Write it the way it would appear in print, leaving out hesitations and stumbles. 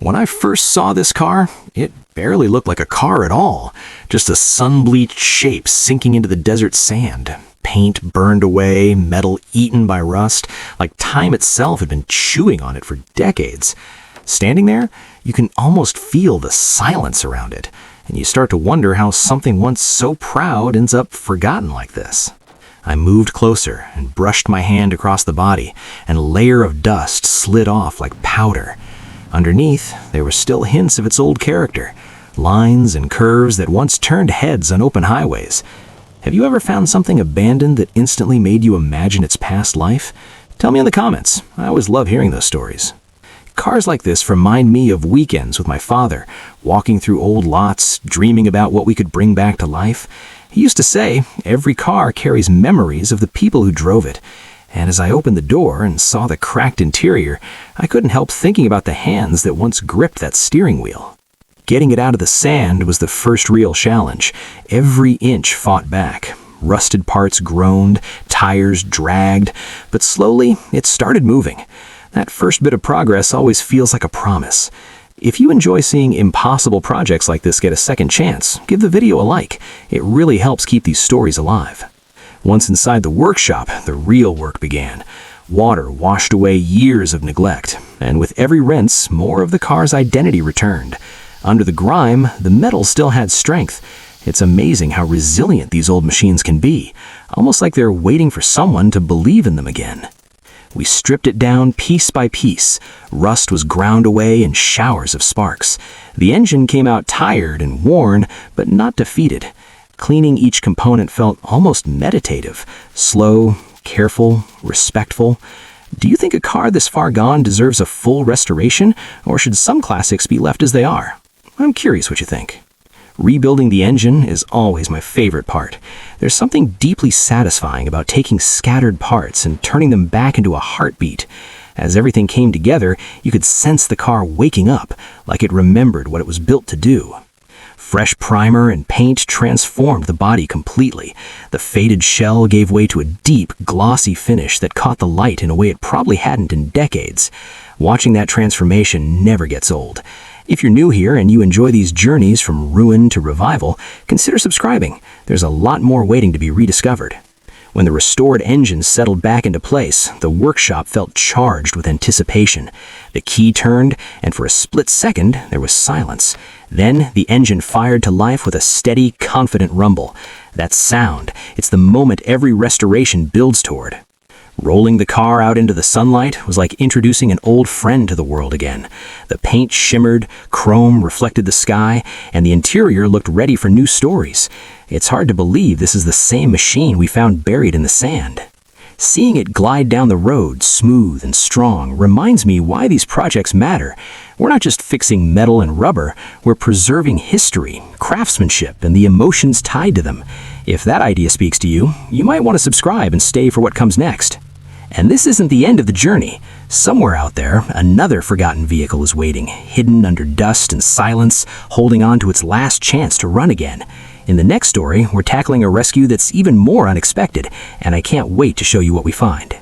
When I first saw this car, it barely looked like a car at all. Just a sun-bleached shape sinking into the desert sand. Paint burned away, metal eaten by rust, like time itself had been chewing on it for decades. Standing there, you can almost feel the silence around it, and you start to wonder how something once so proud ends up forgotten like this. I moved closer and brushed my hand across the body, and a layer of dust slid off like powder. Underneath, there were still hints of its old character, lines and curves that once turned heads on open highways. Have you ever found something abandoned that instantly made you imagine its past life? Tell me in the comments. I always love hearing those stories. Cars like this remind me of weekends with my father, walking through old lots, dreaming about what we could bring back to life. He used to say, every car carries memories of the people who drove it. And as I opened the door and saw the cracked interior, I couldn't help thinking about the hands that once gripped that steering wheel. Getting it out of the sand was the first real challenge. Every inch fought back. Rusted parts groaned, tires dragged, but slowly it started moving. That first bit of progress always feels like a promise. If you enjoy seeing impossible projects like this get a second chance, give the video a like. It really helps keep these stories alive. Once inside the workshop, the real work began. Water washed away years of neglect, and with every rinse, more of the car's identity returned. Under the grime, the metal still had strength. It's amazing how resilient these old machines can be, almost like they're waiting for someone to believe in them again. We stripped it down piece by piece. Rust was ground away in showers of sparks. The engine came out tired and worn, but not defeated. Cleaning each component felt almost meditative, slow, careful, respectful. Do you think a car this far gone deserves a full restoration, or should some classics be left as they are? I'm curious what you think. Rebuilding the engine is always my favorite part. There's something deeply satisfying about taking scattered parts and turning them back into a heartbeat. As everything came together, you could sense the car waking up, like it remembered what it was built to do. Fresh primer and paint transformed the body completely. The faded shell gave way to a deep, glossy finish that caught the light in a way it probably hadn't in decades. Watching that transformation never gets old. If you're new here and you enjoy these journeys from ruin to revival, consider subscribing. There's a lot more waiting to be rediscovered. When the restored engine settled back into place, the workshop felt charged with anticipation. The key turned, and for a split second, there was silence. Then, the engine fired to life with a steady, confident rumble. That sound, it's the moment every restoration builds toward. Rolling the car out into the sunlight was like introducing an old friend to the world again. The paint shimmered, chrome reflected the sky, and the interior looked ready for new stories. It's hard to believe this is the same machine we found buried in the sand. Seeing it glide down the road, smooth and strong, reminds me why these projects matter. We're not just fixing metal and rubber, we're preserving history, craftsmanship, and the emotions tied to them. If that idea speaks to you, you might want to subscribe and stay for what comes next. And this isn't the end of the journey. Somewhere out there, another forgotten vehicle is waiting, hidden under dust and silence, holding on to its last chance to run again. In the next story, we're tackling a rescue that's even more unexpected, and I can't wait to show you what we find.